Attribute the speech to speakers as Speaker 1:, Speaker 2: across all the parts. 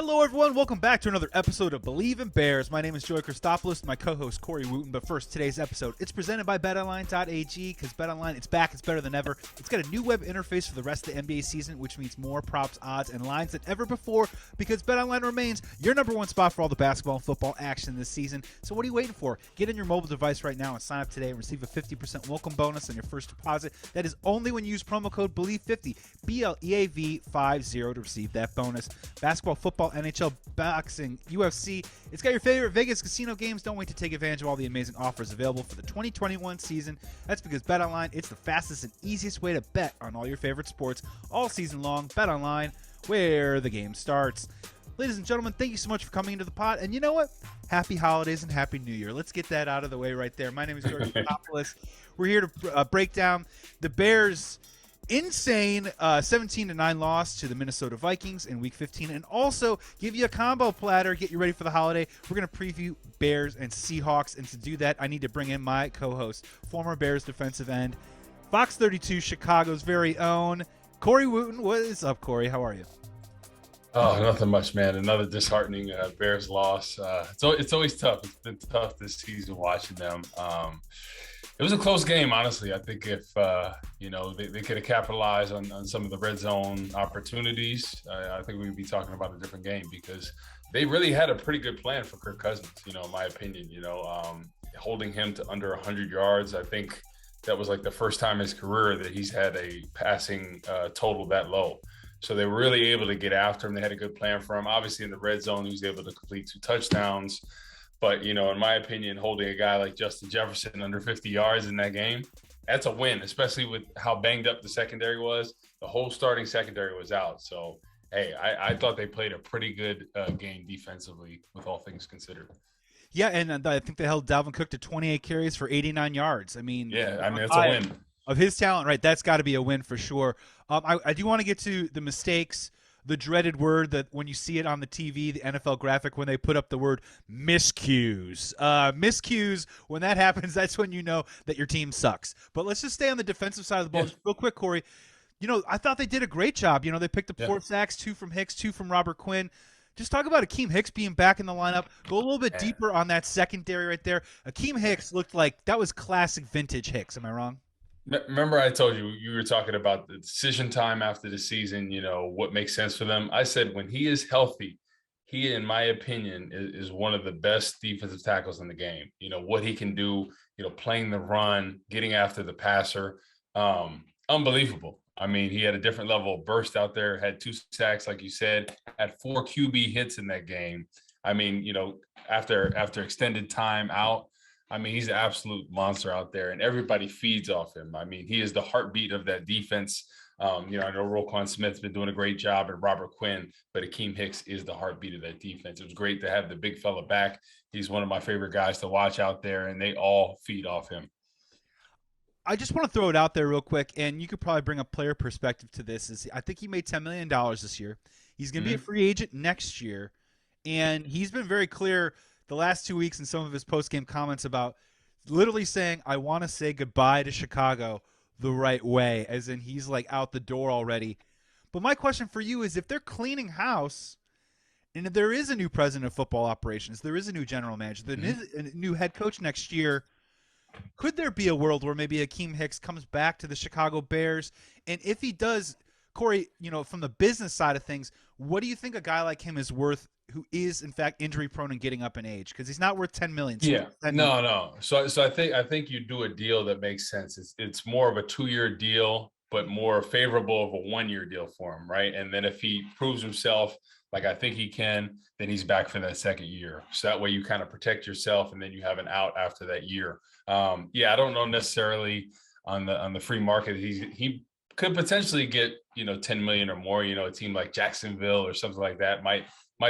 Speaker 1: Hello, everyone. Welcome back to another episode of Believe in Bears. My name is Joey Christopoulos, my co-host Corey Wootton. But first, today's episode, it's presented by BetOnline.ag because BetOnline, it's back, it's better than ever. It's got a new web interface for the rest of the NBA season, which means more props, odds, and lines than ever before because BetOnline remains your number one spot for all the basketball and football action this season. So what are you waiting for? Get on your mobile device right now and sign up today and receive a 50% welcome bonus on your first deposit. That is only when you use promo code BELIEVE50, BLEAV50 to receive that bonus. Basketball, football, NHL, boxing, UFC. It's got your favorite Vegas casino games. Don't wait to take advantage of all the amazing offers available for the 2021 season. That's because BetOnline, it's the fastest and easiest way to bet on all your favorite sports all season long. BetOnline, where the game starts. Ladies and gentlemen, thank you so much for coming into the pod. And you know what? Happy holidays and Happy New Year. Let's get that out of the way right there. My name is Joey Christopoulos. We're here to break down the Bears' insane 17-9 loss to the Minnesota Vikings in Week 15, and also give you a combo platter, get you ready for the holiday. We're going to preview Bears and Seahawks, and to do that, I need to bring in my co-host, former Bears defensive end, Fox 32, Chicago's very own, Corey Wootton. What is up, Corey? How are you?
Speaker 2: Oh, nothing much, man. Another disheartening Bears loss. It's always tough. It's been tough this season watching them. It was a close game, honestly. I think if they could have capitalized on some of the red zone opportunities, I think we'd be talking about a different game because they really had a pretty good plan for Kirk Cousins. In my opinion, holding him to under 100 yards. I think that was like the first time in his career that he's had a passing total that low. So they were really able to get after him. They had a good plan for him. Obviously, in the red zone, he was able to complete 2 touchdowns. But, in my opinion, holding a guy like Justin Jefferson under 50 yards in that game, that's a win, especially with how banged up the secondary was. The whole starting secondary was out. So, hey, I thought they played a pretty good game defensively with all things considered.
Speaker 1: Yeah, and I think they held Dalvin Cook to 28 carries for 89 yards.
Speaker 2: I mean, it's a win.
Speaker 1: Of his talent, right? That's got to be a win for sure. I do want to get to the mistakes, the dreaded word that when you see it on the TV, the NFL graphic, when they put up the word miscues. Miscues, when that happens, that's when you know that your team sucks. But let's just stay on the defensive side of the ball. Just real quick, Corey. I thought they did a great job. They picked up 4 sacks, 2 from Hicks, 2 from Robert Quinn. Just talk about Akiem Hicks being back in the lineup. Go a little bit deeper on that secondary right there. Akiem Hicks looked like that was classic vintage Hicks. Am I wrong?
Speaker 2: Remember I told you were talking about the decision time after the season, what makes sense for them. I said when he is healthy, he, in my opinion, is one of the best defensive tackles in the game. What he can do, playing the run, getting after the passer, unbelievable. I mean, he had a different level of burst out there, had 2 sacks, like you said, had 4 QB hits in that game. I mean, after extended time out, I mean, he's an absolute monster out there, and everybody feeds off him. I mean, he is the heartbeat of that defense. I know Roquan Smith's been doing a great job, and Robert Quinn, but Akiem Hicks is the heartbeat of that defense. It was great to have the big fella back. He's one of my favorite guys to watch out there, and they all feed off him.
Speaker 1: I just want to throw it out there real quick, and you could probably bring a player perspective to this. I think he made $10 million this year. He's going to be a free agent next year, and he's been very clear the last 2 weeks in some of his post-game comments about literally saying, I want to say goodbye to Chicago the right way, as in he's like out the door already. But my question for you is, if they're cleaning house and if there is a new president of football operations, there is a new general manager, there is a new head coach next year, could there be a world where maybe Akiem Hicks comes back to the Chicago Bears? And if he does, Corey, from the business side of things, what do you think a guy like him is worth, who is in fact injury prone and getting up in age? Because he's not worth $10 million. So
Speaker 2: no. So I think you do a deal that makes sense. It's more of a 2-year deal, but more favorable of a 1-year deal for him, right? And then if he proves himself like I think he can, then he's back for that 2nd year. So that way you kind of protect yourself, and then you have an out after that year. I don't know necessarily on the free market. He could potentially get 10 million or more. A team like Jacksonville or something like that might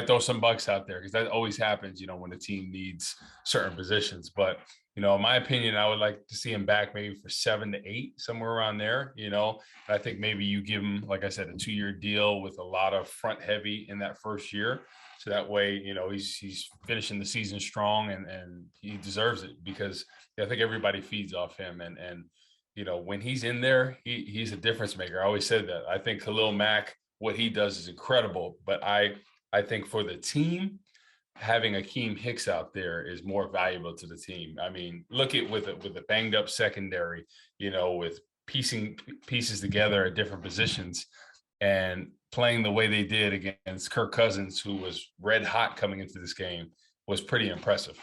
Speaker 2: throw some bucks out there, because that always happens, when the team needs certain positions. But, in my opinion, I would like to see him back maybe for 7 to 8, somewhere around there, And I think maybe you give him, like I said, a 2-year deal with a lot of front heavy in that first year. So that way, he's finishing the season strong, and he deserves it, because I think everybody feeds off him. And when he's in there, he's a difference maker. I always said that. I think Khalil Mack, what he does is incredible, but I I think for the team, having Akiem Hicks out there is more valuable to the team. I mean, look at with a banged up secondary, with piecing pieces together at different positions and playing the way they did against Kirk Cousins, who was red hot coming into this game, was pretty impressive.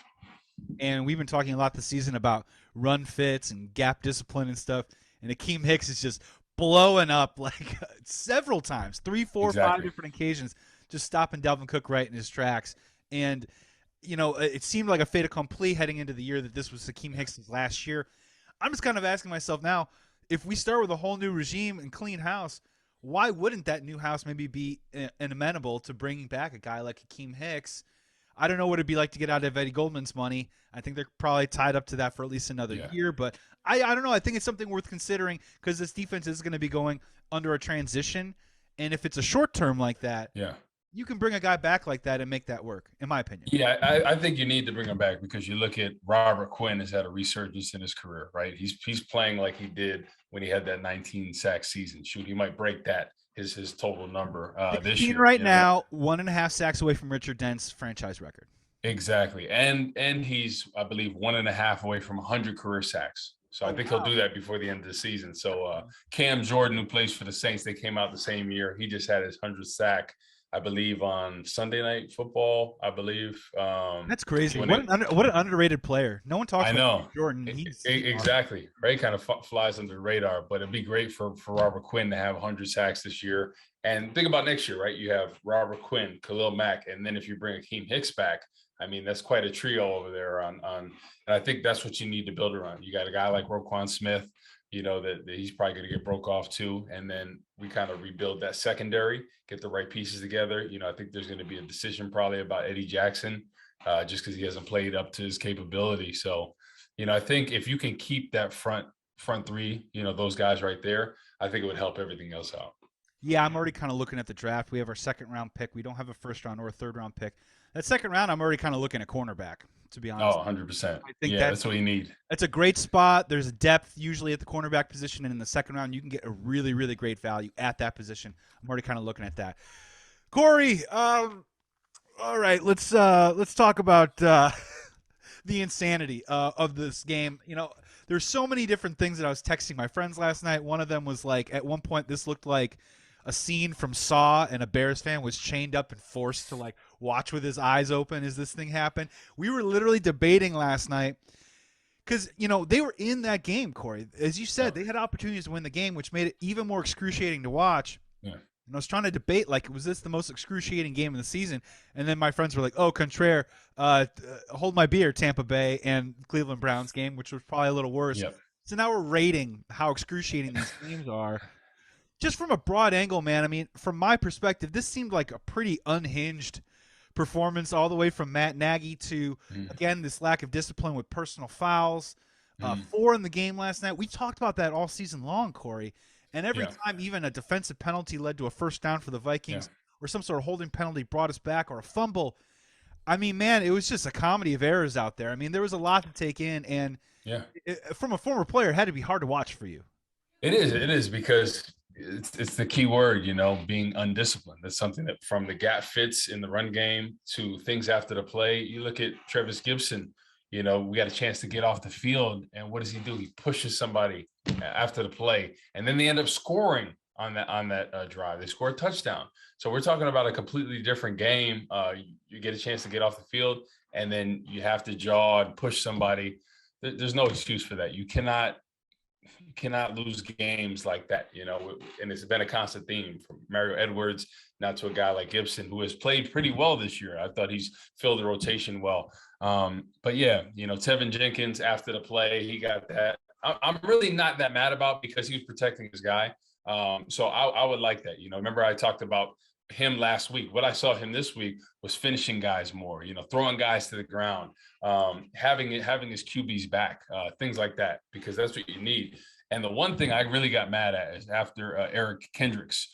Speaker 1: And we've been talking a lot this season about run fits and gap discipline and stuff. And Akiem Hicks is just blowing up like several times, 3, 4, 5 different occasions, just stopping Dalvin Cook right in his tracks. And, it seemed like a fait accompli heading into the year that this was Akiem Hicks' last year. I'm just kind of asking myself now, if we start with a whole new regime and clean house, why wouldn't that new house maybe be amenable to bringing back a guy like Akiem Hicks? I don't know what it'd be like to get out of Eddie Goldman's money. I think they're probably tied up to that for at least another year. But I don't know. I think it's something worth considering because this defense is going to be going under a transition. And if it's a short term like that, you can bring a guy back like that and make that work, in my opinion.
Speaker 2: Yeah, I think you need to bring him back because you look at Robert Quinn has had a resurgence in his career, right? He's playing like he did when he had that 19 sack season. Shoot, he might break that. His total number this year.
Speaker 1: Right now, 1.5 sacks away from Richard Dent's franchise record.
Speaker 2: Exactly. And he's, I believe, 1.5 away from 100 career sacks. So I think he'll do that before the end of the season. So Cam Jordan, who plays for the Saints, they came out the same year. He just had his 100th sack, I believe, on Sunday Night Football, I believe.
Speaker 1: That's crazy. What an underrated player. No one talks about Jordan.
Speaker 2: Exactly. Awesome. Right, kind of flies under the radar, but it'd be great for Robert Quinn to have 100 sacks this year. And think about next year, right? You have Robert Quinn, Khalil Mack, and then if you bring Akiem Hicks back, I mean, that's quite a trio over there on and I think that's what you need to build around. You got a guy like Roquan Smith, that he's probably going to get broke off too. And then we kind of rebuild that secondary, get the right pieces together. I think there's going to be a decision probably about Eddie Jackson just because he hasn't played up to his capability. So, I think if you can keep that front three, those guys right there, I think it would help everything else out.
Speaker 1: Yeah, I'm already kind of looking at the draft. We have our second round pick. We don't have a first round or a third round pick. That second round, I'm already kind of looking at cornerback, to be honest.
Speaker 2: Oh, 100%. I think that's what you need.
Speaker 1: That's a great spot. There's a depth usually at the cornerback position, and in the second round, you can get a really, really great value at that position. I'm already kind of looking at that. Corey, all right, let's talk about the insanity of this game. There's so many different things that I was texting my friends last night. One of them was like, at one point, this looked like a scene from Saw, and a Bears fan was chained up and forced to like watch with his eyes open as this thing happened. We were literally debating last night because, they were in that game, Corey. As you said, they had opportunities to win the game, which made it even more excruciating to watch. Yeah. And I was trying to debate, like, was this the most excruciating game of the season? And then my friends were like, oh, contraire, hold my beer, Tampa Bay and Cleveland Browns game, which was probably a little worse. Yep. So now we're rating how excruciating these games are. Just from a broad angle, man, I mean, from my perspective, this seemed like a pretty unhinged performance all the way from Matt Nagy to, again, this lack of discipline with personal fouls. 4 in the game last night. We talked about that all season long, Corey. And every time even a defensive penalty led to a first down for the Vikings or some sort of holding penalty brought us back or a fumble, I mean, man, it was just a comedy of errors out there. I mean, there was a lot to take in. And from a former player, it had to be hard to watch for you.
Speaker 2: It is because it's the key word, being undisciplined. That's something that from the gap fits in the run game to things after the play. You look at Travis Gibson, we got a chance to get off the field. And what does he do? He pushes somebody after the play. And then they end up scoring on that drive. They score a touchdown. So we're talking about a completely different game. You get a chance to get off the field and then you have to jaw and push somebody. There's no excuse for that. You cannot lose games like that, and it's been a constant theme from Mario Edwards now to a guy like Gibson, who has played pretty well this year. I thought he's filled the rotation well. But yeah, Tevin Jenkins after the play, he got that. I'm really not that mad about because he was protecting his guy. So I would like that. Remember I talked about him last week. What I saw him this week was finishing guys more, throwing guys to the ground, having his QBs back, things like that, because that's what you need. And the one thing I really got mad at is after Eric Kendricks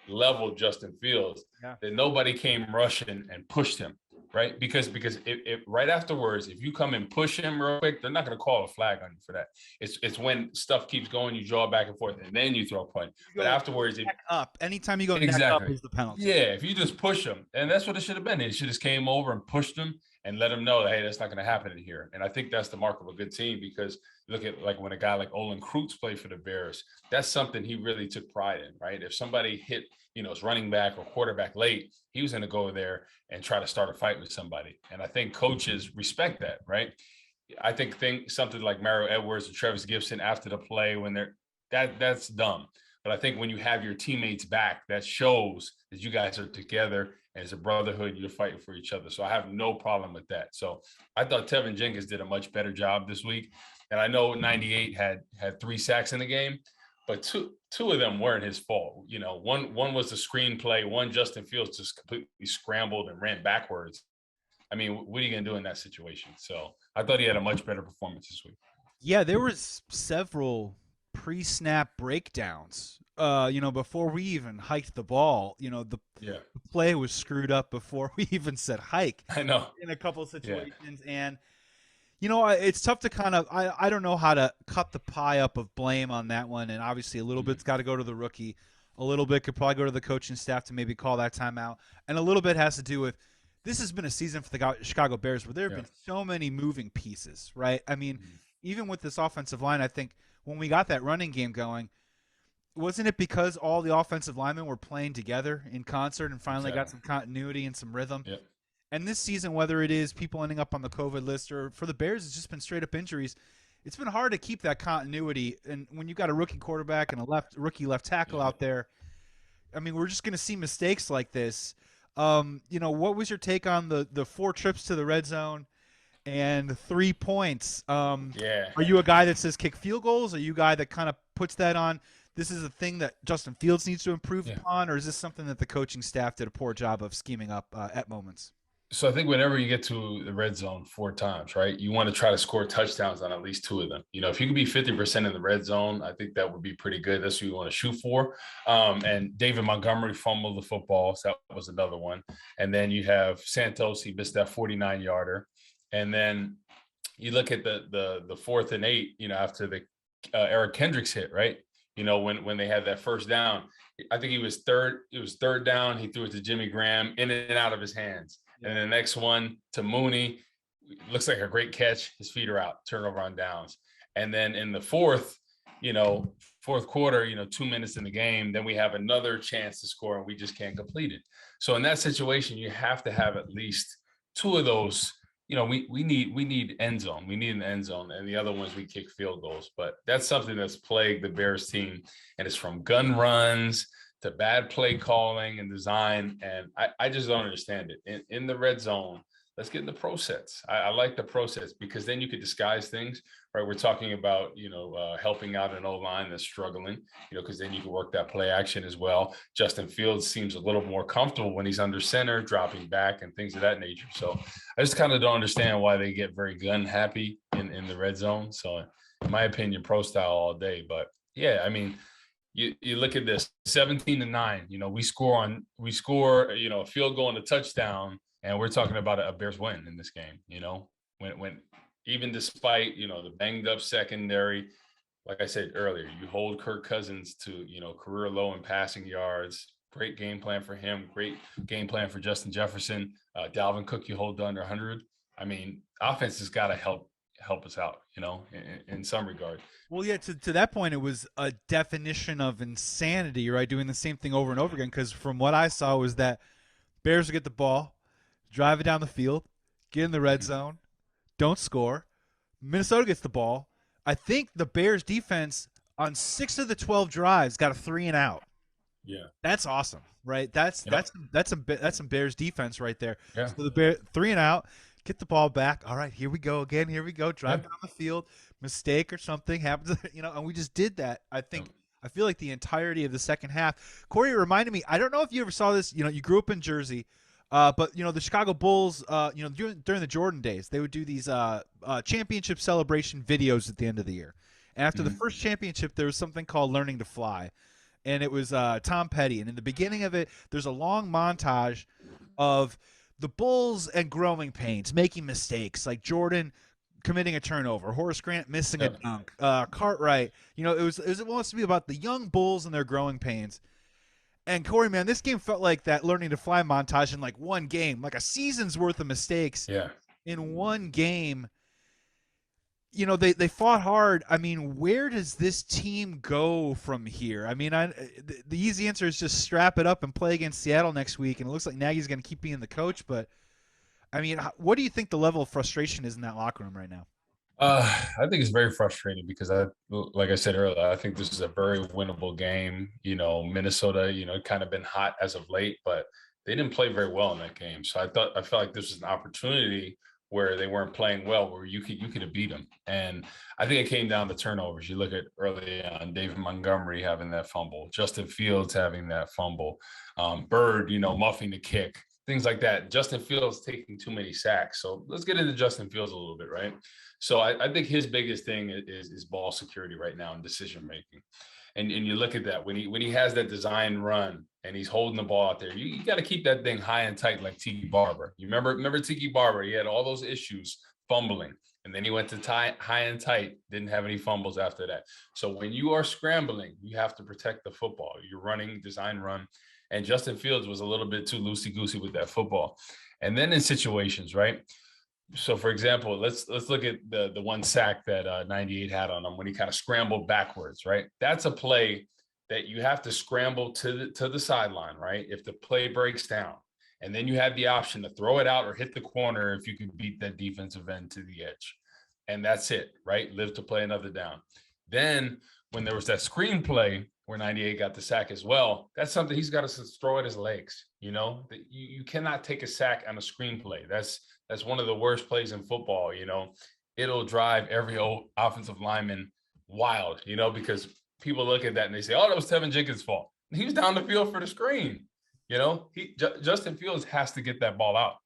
Speaker 2: leveled Justin Fields, that nobody came rushing and pushed him, right? Because if right afterwards, if you come and push him real quick, they're not going to call a flag on you for that. It's when stuff keeps going, you draw back and forth, and then you throw a point. But afterwards,
Speaker 1: neck up. Anytime you go neck up
Speaker 2: exactly
Speaker 1: is the penalty.
Speaker 2: Yeah, if you just push him, and that's what it should have been. It should have came over and pushed him and let him know that, hey, that's not going to happen in here. And I think that's the mark of a good team, because look at like when a guy like Olin Kreutz played for the Bears, that's something he really took pride in, right? If somebody hit, his running back or quarterback late, he was going to go there and try to start a fight with somebody. And I think coaches respect that, right? I think something like Mario Edwards and Travis Gibson after the play, when that's dumb. But I think when you have your teammates back, that shows that you guys are together and it's a brotherhood. You're fighting for each other. So I have no problem with that. So I thought Tevin Jenkins did a much better job this week. And I know 98 had 3 sacks in the game, but two of them weren't his fault. One was the screenplay. One, Justin Fields just completely scrambled and ran backwards. I mean, what are you going to do in that situation? So I thought he had a much better performance this week.
Speaker 1: Yeah, there was several pre-snap breakdowns. Before we even hiked the ball, the play was screwed up before we even said hike.
Speaker 2: I know
Speaker 1: in a couple of situations, and it's tough to kind of I don't know how to cut the pie up of blame on that one, and obviously a little bit's got to go to the rookie, a little bit could probably go to the coaching staff to maybe call that timeout, and a little bit has to do with this has been a season for the Chicago Bears where there have been so many moving pieces, right? I mean, even with this offensive line, I think when we got that running game going, wasn't it because all the offensive linemen were playing together in concert and finally got some continuity and some rhythm?
Speaker 2: Yep.
Speaker 1: And this season, whether it is people ending up on the COVID list or for the Bears, it's just been straight up injuries. It's been hard to keep that continuity. And when you got a rookie quarterback and a rookie left tackle out there, I mean, we're just going to see mistakes like this. What was your take on the 4 trips to the red zone and 3 points? Are you a guy that says kick field goals? Are you a guy that kind of puts that on? This is a thing that Justin Fields needs to improve upon, or is this something that the coaching staff did a poor job of scheming up at moments?
Speaker 2: So I think whenever you get to the red zone 4 times, right, you want to try to score touchdowns on at least 2 of them. If you could be 50% in the red zone, I think that would be pretty good. That's what you want to shoot for. And David Montgomery fumbled the football, so that was another one. And then you have Santos, he missed that 49-yarder. And then you look at the 4th and 8, after the Eric Kendricks hit, right? When they had that first down, I think it was third down. He threw it to Jimmy Graham in and out of his hands. And the next one to Mooney, looks like a great catch. His feet are out, turnover on downs. And then in the fourth quarter, 2 minutes in the game, then we have another chance to score and we just can't complete it. So in that situation, you have to have at least 2 of those. We need end zone. We need an end zone, and the other ones we kick field goals. But that's something that's plagued the Bears team, and it's from gun runs to bad play calling and design. And I just don't understand it. In the red zone, let's get in the pro sets. I like the pro sets because then you could disguise things, right? We're talking about, helping out an O-line that's struggling, because then you can work that play action as well. Justin Fields seems a little more comfortable when he's under center, dropping back and things of that nature. So I just kind of don't understand why they get very gun happy in the red zone. So in my opinion, pro style all day. But yeah, I mean, you look at this 17-9, we score, a field goal and a touchdown. And we're talking about a Bears win in this game, when even despite, the banged up secondary, like I said earlier, you hold Kirk Cousins to, career low in passing yards. Great game plan for him. Great game plan for Justin Jefferson. Dalvin Cook, you hold under 100. I mean, offense has got to help us out, in some regard.
Speaker 1: Well, yeah, to that point, it was a definition of insanity, right? Doing the same thing over and over again. Because from what I saw was that Bears would get the ball, drive it down the field, get in the red zone, don't score. Minnesota gets the ball. I think the Bears defense on 6 of the 12 drives got a 3 and out.
Speaker 2: Yeah,
Speaker 1: that's awesome, right? That's some Bears defense right there.
Speaker 2: Yeah.
Speaker 1: So the Bears 3 and out, get the ball back. All right, here we go again. Here we go. Drive down the field, mistake or something happens, and we just did that. I feel like the entirety of the second half. Corey, it reminded me. I don't know if you ever saw this. You grew up in Jersey. But the Chicago Bulls, during the Jordan days, they would do these championship celebration videos at the end of the year. And after the first championship, there was something called Learning to Fly, and it was Tom Petty. And in the beginning of it, there's a long montage of the Bulls and growing pains, making mistakes, like Jordan committing a turnover, Horace Grant missing a
Speaker 2: Yep.
Speaker 1: dunk, Cartwright. It wants to be about the young Bulls and their growing pains. And Corey, man, this game felt like that learning to fly montage in like one game, like a season's worth of mistakes
Speaker 2: Yeah.
Speaker 1: in one game. They fought hard. I mean, where does this team go from here? I mean, the easy answer is just strap it up and play against Seattle next week. And it looks like Nagy's going to keep being the coach. But I mean, what do you think the level of frustration is in that locker room right now?
Speaker 2: I think it's very frustrating because like I said earlier, I think this is a very winnable game. Minnesota, kind of been hot as of late, but they didn't play very well in that game. So I felt like this was an opportunity where they weren't playing well, where you could have beat them. And I think it came down to turnovers. You look at early on, David Montgomery having that fumble, Justin Fields having that fumble, Bird, muffing the kick, things like that. Justin Fields taking too many sacks. So let's get into Justin Fields a little bit, right? So I think his biggest thing is ball security right now and decision making. And you look at that when he has that design run and he's holding the ball out there, you got to keep that thing high and tight like Tiki Barber. You remember Tiki Barber? He had all those issues fumbling, and then he went to high and tight, didn't have any fumbles after that. So when you are scrambling, you have to protect the football. You're running design run, and Justin Fields was a little bit too loosey goosey with that football. And then in situations, right? So, for example, let's look at the one sack that 98 had on him when he kind of scrambled backwards, right? That's a play that you have to scramble to the sideline, right? If the play breaks down, and then you have the option to throw it out or hit the corner if you can beat that defensive end to the edge, and that's it, right? Live to play another down. Then when there was that screen play where 98 got the sack as well, that's something he's got to throw at his legs. You cannot take a sack on a screen play. That's one of the worst plays in football. It'll drive every old offensive lineman wild, because people look at that and they say, oh, that was Tevin Jenkins' fault. He was down the field for the screen. Justin Fields has to get that ball out.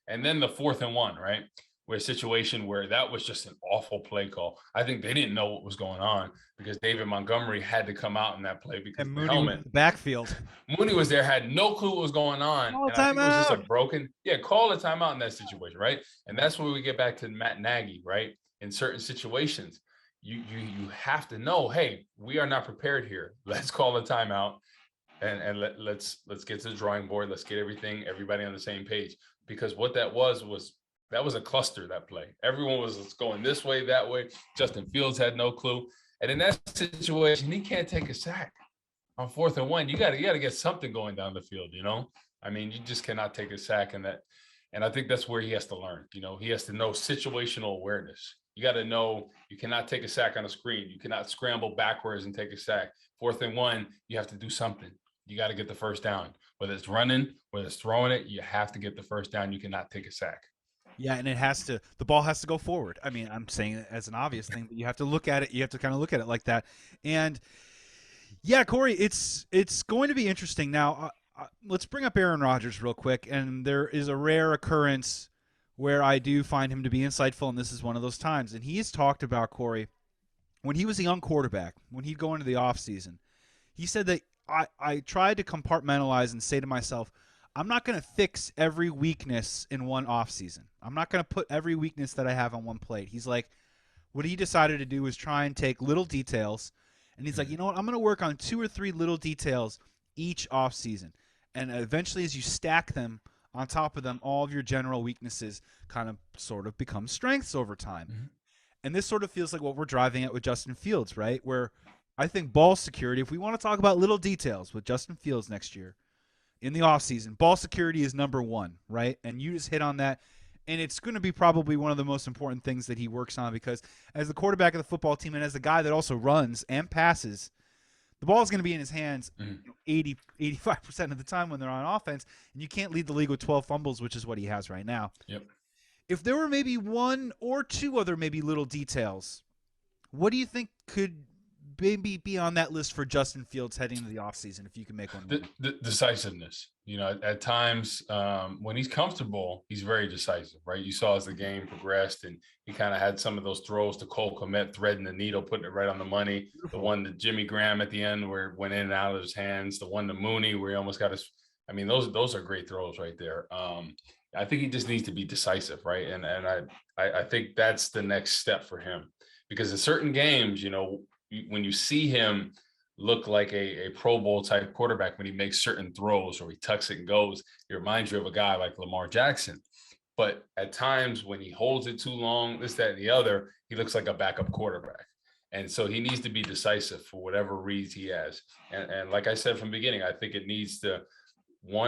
Speaker 2: And then the 4th and 1, right? Where a situation where that was just an awful play call. I think they didn't know what was going on because David Montgomery had to come out in that play because
Speaker 1: And
Speaker 2: the
Speaker 1: Mooney was in
Speaker 2: helmet.
Speaker 1: the backfield.
Speaker 2: Mooney was there, had no clue what was going on.
Speaker 1: Call a
Speaker 2: And I think it was just a
Speaker 1: timeout.
Speaker 2: broken, call a timeout in that situation, right? And that's where we get back to Matt Nagy, right? In certain situations, you have to know, hey, we are not prepared here. Let's call a timeout and let's get to the drawing board. Let's get everybody on the same page. Because what that was a cluster, that play. Everyone was going this way, that way. Justin Fields had no clue. And in that situation, he can't take a sack. On 4th and 1, you got to get something going down the field, I mean, you just cannot take a sack in that. And I think that's where he has to learn. He has to know situational awareness. You got to know you cannot take a sack on a screen. You cannot scramble backwards and take a sack. 4th and 1, you have to do something. You got to get the first down. Whether it's running, whether it's throwing it, you have to get the first down. You cannot take a sack.
Speaker 1: Yeah, and the ball has to go forward. I mean, I'm saying it as an obvious thing, but you have to look at it. You have to kind of look at it like that. And yeah, Corey, it's going to be interesting. Now, let's bring up Aaron Rodgers real quick. And there is a rare occurrence where I do find him to be insightful, and this is one of those times. And he has talked about, Corey, when he was a young quarterback, when he'd go into the offseason, he said that I tried to compartmentalize and say to myself, I'm not going to fix every weakness in one offseason. I'm not going to put every weakness that I have on one plate. He's like, what he decided to do was try and take little details. And he's like, you know what? I'm going to work on 2 or 3 little details each offseason. And eventually, as you stack them on top of them, all of your general weaknesses kind of sort of become strengths over time. Mm-hmm. And this sort of feels like what we're driving at with Justin Fields, right? Where I think ball security, if we want to talk about little details with Justin Fields next year, in the offseason, ball security is number 1, right? And you just hit on that. And it's going to be probably one of the most important things that he works on because as the quarterback of the football team and as the guy that also runs and passes, the ball is going to be in his hands 85% of the time when they're on offense. And you can't lead the league with 12 fumbles, which is what he has right now.
Speaker 2: Yep.
Speaker 1: If there were maybe 1 or 2 other maybe little details, what do you think could maybe be on that list for Justin Fields heading into the offseason, if you can make one?
Speaker 2: The decisiveness. At times when he's comfortable, he's very decisive, right? You saw as the game progressed and he kind of had some of those throws to Cole Kmet, threading the needle, putting it right on the money. Beautiful. The one to Jimmy Graham at the end where it went in and out of his hands. The one to Mooney where he almost got I mean, those are great throws right there. I think he just needs to be decisive, right? And I think that's the next step for him, because in certain games, when you see him look like a Pro Bowl type quarterback, when he makes certain throws or he tucks it and goes, it reminds you of a guy like Lamar Jackson. But at times when he holds it too long, this, that, and the other, he looks like a backup quarterback. And so he needs to be decisive for whatever reads he has. And like I said from the beginning, I think it needs to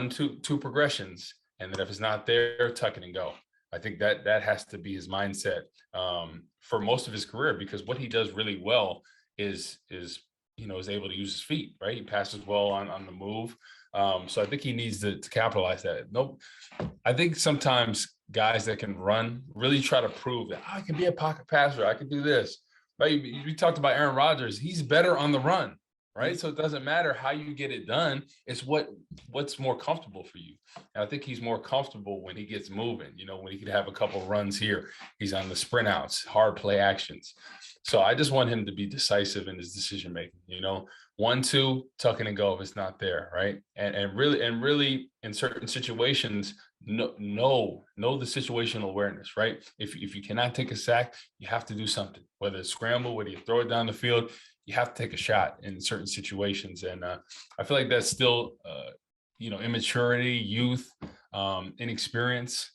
Speaker 2: two progressions. And then if it's not there, tuck it and go. I think that has to be his mindset for most of his career, because what he does really well is able to use his feet, right? He passes well on the move. So I think he needs to capitalize that. Nope. I think sometimes guys that can run really try to prove that I can be a pocket passer. I can do this. Right? We talked about Aaron Rodgers. He's better on the run, right? So it doesn't matter how you get it done. It's what's more comfortable for you. And I think he's more comfortable when he gets moving, when he could have a couple runs here. He's on the sprint outs, hard play actions. So I just want him to be decisive in his decision making, 1, 2, tuck it and go if it's not there, right? And really in certain situations, know the situational awareness, right? If you cannot take a sack, you have to do something, whether it's scramble, whether you throw it down the field, you have to take a shot in certain situations. And I feel like that's still, immaturity, youth, inexperience,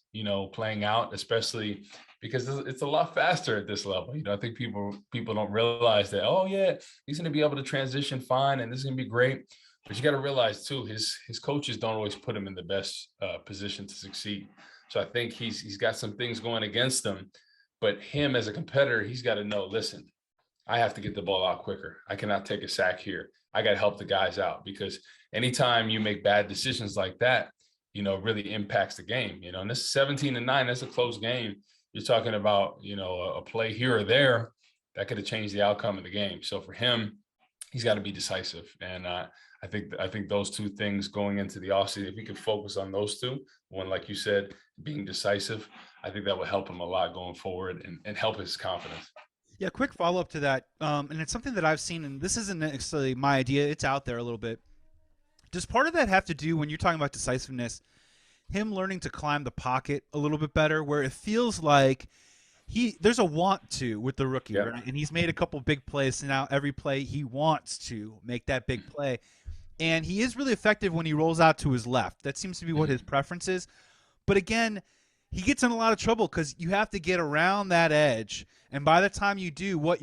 Speaker 2: playing out, especially because it's a lot faster at this level. I think people don't realize that, oh yeah, he's going to be able to transition fine and this is going to be great. But you got to realize too, his coaches don't always put him in the best position to succeed. So I think he's got some things going against him, but him as a competitor, he's got to know, listen, I have to get the ball out quicker. I cannot take a sack here. I got to help the guys out, because anytime you make bad decisions like that, really impacts the game, and this is 17-9, that's a close game. You're talking about, a play here or there that could have changed the outcome of the game. So for him, he's got to be decisive. And I think those two things going into the offseason, if he could focus on those two, one, like you said, being decisive, I think that would help him a lot going forward and help his confidence.
Speaker 1: Yeah, quick follow-up to that, and it's something that I've seen, and this isn't necessarily my idea, it's out there a little bit. Does part of that have to do, when you're talking about decisiveness, him learning to climb the pocket a little bit better, where it feels like there's a want to with the rookie, right? And he's made a couple big plays, and now every play he wants to make that big play. And he is really effective when he rolls out to his left. That seems to be what his preference is. But again, he gets in a lot of trouble because you have to get around that edge. And by the time you do,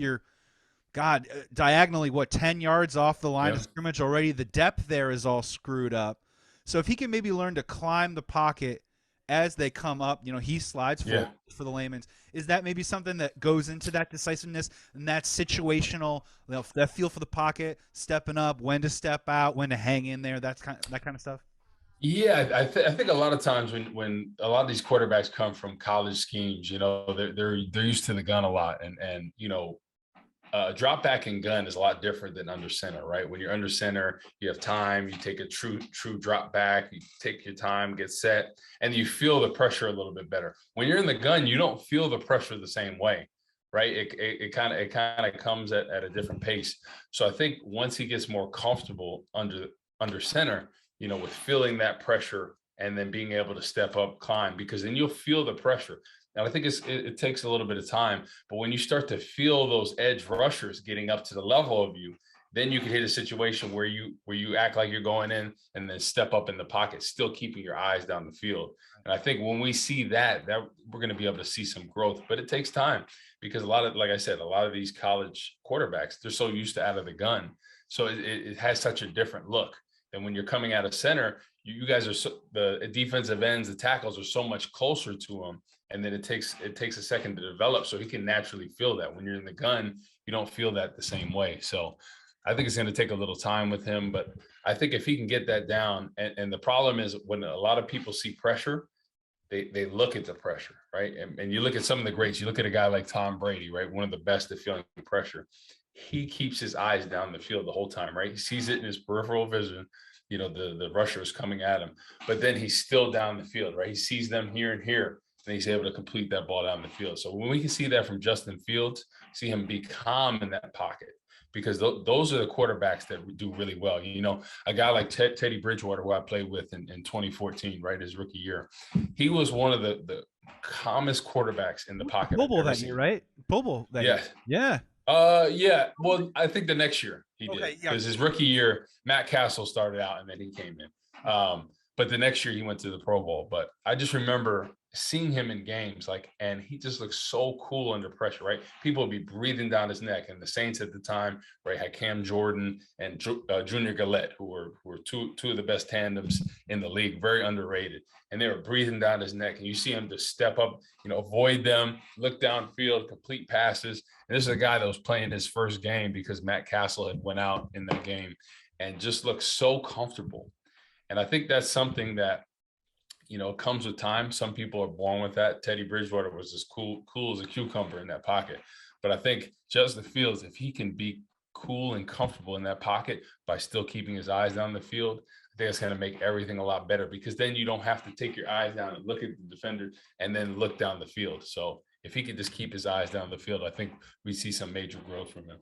Speaker 1: diagonally, 10 yards off the line of scrimmage already, the depth there is all screwed up. So if he can maybe learn to climb the pocket as they come up, he slides forward for the layman's. Is that maybe something that goes into that decisiveness and that situational, that feel for the pocket, stepping up, when to step out, when to hang in there, that kind of stuff?
Speaker 2: Yeah, I think a lot of times when a lot of these quarterbacks come from college schemes, they're used to the gun a lot, and drop back and gun is a lot different than under center, right? When you're under center, you have time, you take a true drop back, you take your time, get set, and you feel the pressure a little bit better. When you're in the gun, you don't feel the pressure the same way, right? It kind of comes at a different pace. So I think once he gets more comfortable under center, with feeling that pressure and then being able to step up, climb, because then you'll feel the pressure. And I think it takes a little bit of time, but when you start to feel those edge rushers getting up to the level of you, then you can hit a situation where you act like you're going in and then step up in the pocket, still keeping your eyes down the field. And I think when we see that we're going to be able to see some growth, but it takes time, because like I said, a lot of these college quarterbacks, they're so used to out of the gun. So it has such a different look. And when you're coming out of center, you guys are the defensive ends, the tackles are so much closer to him. And then it takes a second to develop. So he can naturally feel that. When you're in the gun, you don't feel that the same way. So I think it's going to take a little time with him, but I think if he can get that down, and the problem is when a lot of people see pressure, they look at the pressure, right? And you look at some of the greats, you look at a guy like Tom Brady, right? One of the best at feeling pressure. He keeps his eyes down the field the whole time, right? He sees it in his peripheral vision, the rusher is coming at him, but then he's still down the field, right? He sees them here and here, and he's able to complete that ball down the field. So when we can see that from Justin Fields, see him be calm in that pocket, because those are the quarterbacks that do really well. A guy like Teddy Bridgewater, who I played with in 2014, right, his rookie year, he was one of the calmest quarterbacks in the pocket I've
Speaker 1: Bobo
Speaker 2: ever
Speaker 1: that
Speaker 2: seen.
Speaker 1: year, right? Bobo that year.
Speaker 2: Yeah.
Speaker 1: Yeah.
Speaker 2: Yeah. Well, I think the next year he did,
Speaker 1: Okay. Yeah.
Speaker 2: because his rookie year, Matt Castle started out and then he came in. But the next year he went to the Pro Bowl. But I just remember seeing him in games, and he just looked so cool under pressure, right? People would be breathing down his neck. And the Saints at the time, right, had Cam Jordan and Junior Gillette, who were two of the best tandems in the league, very underrated. And they were breathing down his neck. And you see him just step up, avoid them, look downfield, complete passes. And this is a guy that was playing his first game because Matt Castle had went out in that game and just looked so comfortable. And I think that's something that, comes with time. Some people are born with that. Teddy Bridgewater was as cool as a cucumber in that pocket. But I think Justin Fields, if he can be cool and comfortable in that pocket by still keeping his eyes down the field, I think it's going to make everything a lot better, because then you don't have to take your eyes down and look at the defender and then look down the field. So if he could just keep his eyes down the field, I think we see some major growth from him.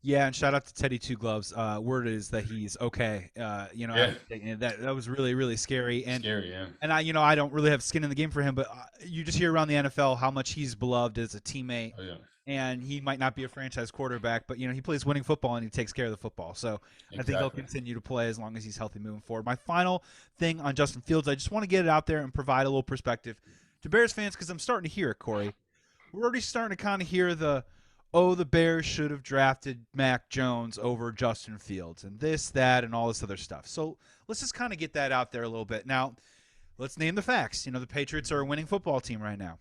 Speaker 1: Yeah, and shout out to Teddy Two Gloves. Word is that he's okay.
Speaker 2: Yeah.
Speaker 1: That was really, really scary. And
Speaker 2: Scary, yeah.
Speaker 1: And I don't really have skin in the game for him, but you just hear around the NFL how much he's beloved as a teammate.
Speaker 2: Oh, yeah.
Speaker 1: And he might not be a franchise quarterback, but he plays winning football and he takes care of the football. So
Speaker 2: Exactly.
Speaker 1: I think he'll continue to play as long as he's healthy moving forward. My final thing on Justin Fields, I just want to get it out there and provide a little perspective to Bears fans, because I'm starting to hear it, Corey. We're already starting to kind of hear the Bears should have drafted Mac Jones over Justin Fields and this, that, and all this other stuff. So let's just kind of get that out there a little bit. Now, let's name the facts. The Patriots are a winning football team right now.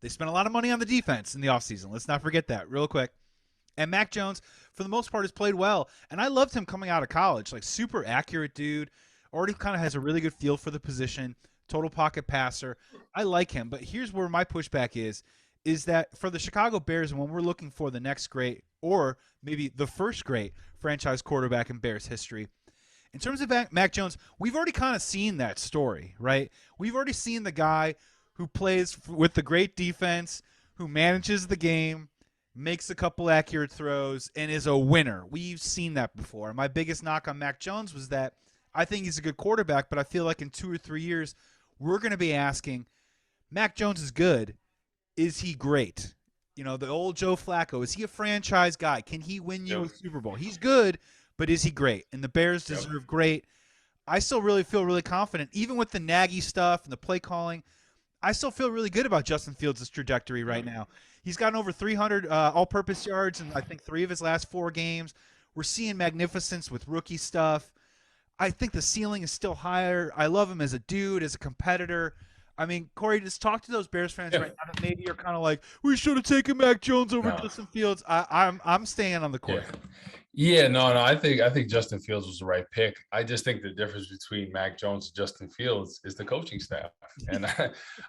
Speaker 1: They spent a lot of money on the defense in the offseason. Let's not forget that real quick. And Mac Jones, for the most part, has played well. And I loved him coming out of college. Like, super accurate dude. Already kind of has a really good feel for the position. Total pocket passer. I like him. But here's where my pushback is that for the Chicago Bears, when we're looking for the next great, or maybe the first great franchise quarterback in Bears history, in terms of Mac Jones, we've already kind of seen that story, right? We've already seen the guy who plays with the great defense, who manages the game, makes a couple accurate throws, and is a winner. We've seen that before. My biggest knock on Mac Jones was that I think he's a good quarterback, but I feel like in 2 or 3 years, we're going to be asking, Mac Jones is good. Is he great? The old Joe Flacco, is he a franchise guy? Can he win you a Super Bowl? He's good, but is he great? And the Bears deserve great. I still really feel really confident, even with the Nagy stuff and the play calling. I still feel really good about Justin Fields' trajectory right now. He's gotten over 300 all-purpose yards in, I think, 3 of his last 4 games. We're seeing magnificence with rookie stuff. I think the ceiling is still higher. I love him as a dude, as a competitor. I mean, Corey, just talk to those Bears fans right now that maybe are kind of like, we should have taken Mac Jones over Justin Fields. I'm staying on the court.
Speaker 2: Yeah, no. I think Justin Fields was the right pick. I just think the difference between Mac Jones and Justin Fields is the coaching staff, and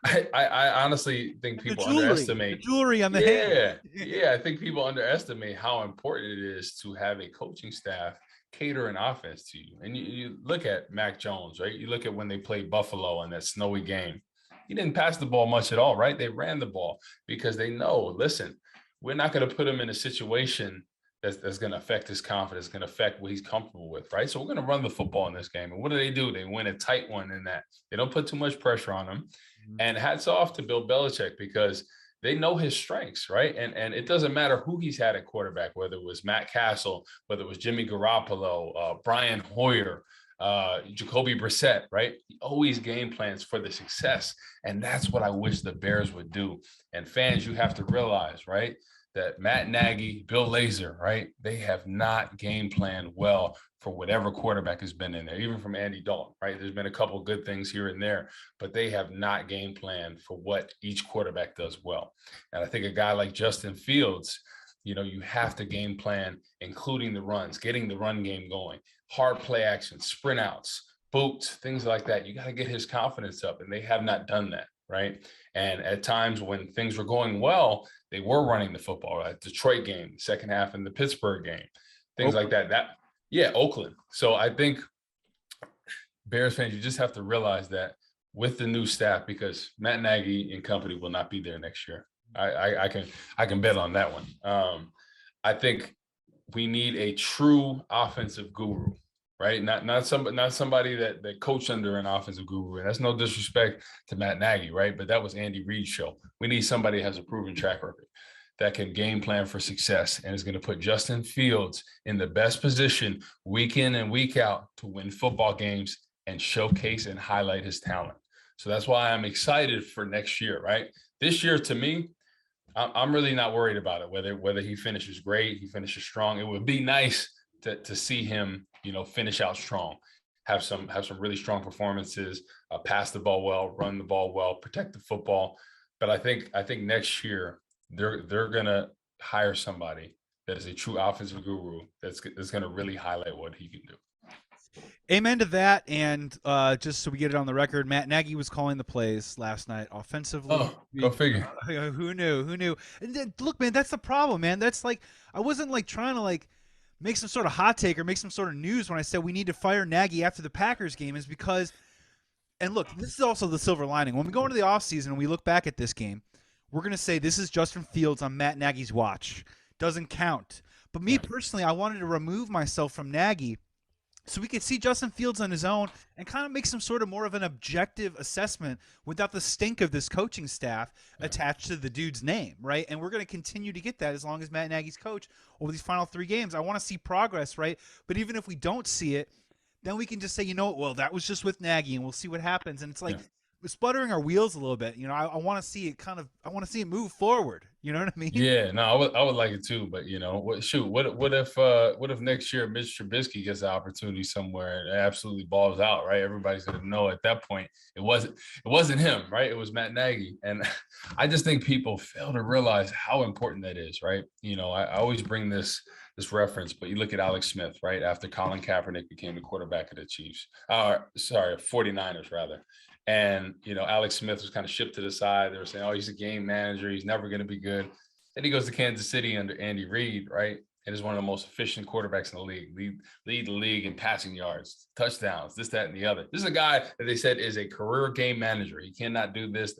Speaker 2: I honestly think people underestimate
Speaker 1: the jewelry on the hand.
Speaker 2: Yeah, I think people underestimate how important it is to have a coaching staff cater an offense to you. And you look at Mac Jones, right? You look at when they played Buffalo in that snowy game. He didn't pass the ball much at all, right? They ran the ball because they know, listen, we're not going to put him in a situation that's going to affect his confidence, going to affect what he's comfortable with, right? So we're going to run the football in this game. And what do? They win a tight one in that. They don't put too much pressure on him. Mm-hmm. And hats off to Bill Belichick, because they know his strengths, right? And it doesn't matter who he's had at quarterback, whether it was Matt Castle, whether it was Jimmy Garoppolo, Brian Hoyer, Jacoby Brissett, right? He always game plans for the success. And that's what I wish the Bears would do. And fans, you have to realize, right, that Matt Nagy, Bill Lazor, right, they have not game planned well for whatever quarterback has been in there, even from Andy Dalton, right? There's been a couple of good things here and there, but they have not game planned for what each quarterback does well. And I think a guy like Justin Fields, you have to game plan, including the runs, getting the run game going, hard play action, sprint outs, boots, things like that. You got to get his confidence up, and they have not done that, right? And at times when things were going well, they were running the football, right? Detroit game, second half in the Pittsburgh game, things like that. Oakland. So I think Bears fans, you just have to realize that with the new staff, because Matt Nagy and company will not be there next year. I can bet on that one. I think we need a true offensive guru, right? Not somebody that coached under an offensive guru. And that's no disrespect to Matt Nagy, right? But that was Andy Reid's show. We need somebody who has a proven track record that can game plan for success and is going to put Justin Fields in the best position week in and week out to win football games and showcase and highlight his talent. So that's why I'm excited for next year, right? This year, to me, I'm really not worried about it, whether he finishes great, he finishes strong. It would be nice to see him, finish out strong, have some really strong performances, pass the ball well, run the ball well, protect the football. But I think next year they're gonna hire somebody that is a true offensive guru that's gonna really highlight what he can do.
Speaker 1: Amen to that. And just so we get it on the record, Matt Nagy was calling the plays last night offensively.
Speaker 2: Oh, go figure.
Speaker 1: Who knew? And then, look, man, that's the problem, man. That's like, I wasn't like trying to like make some sort of hot take or make some sort of news when I said we need to fire Nagy after the Packers game, is because, and look, this is also the silver lining. When we go into the offseason and we look back at this game, we're going to say this is Justin Fields on Matt Nagy's watch. Doesn't count. But me personally, I wanted to remove myself from Nagy so we could see Justin Fields on his own and kind of make some sort of more of an objective assessment without the stink of this coaching staff attached to the dude's name, right? And we're going to continue to get that as long as Matt Nagy's coach over these final 3 games. I want to see progress, right? But even if we don't see it, then we can just say, well, that was just with Nagy, and we'll see what happens. And it's like we're sputtering our wheels a little bit. I want to see it I want to see it move forward. You know what I mean?
Speaker 2: Yeah, no, I would like it too, but what if next year Mr. Trubisky gets an opportunity somewhere and absolutely balls out, right? Everybody's gonna know at that point it wasn't him, right? It was Matt Nagy, and I just think people fail to realize how important that is, right? I always bring this reference, but you look at Alex Smith, right? After Colin Kaepernick became the quarterback of the 49ers rather. And, Alex Smith was kind of shipped to the side. They were saying, oh, he's a game manager. He's never going to be good. Then he goes to Kansas City under Andy Reid, right? And is one of the most efficient quarterbacks in the league. Lead the league in passing yards, touchdowns, this, that, and the other. This is a guy that they said is a career game manager. He cannot do this.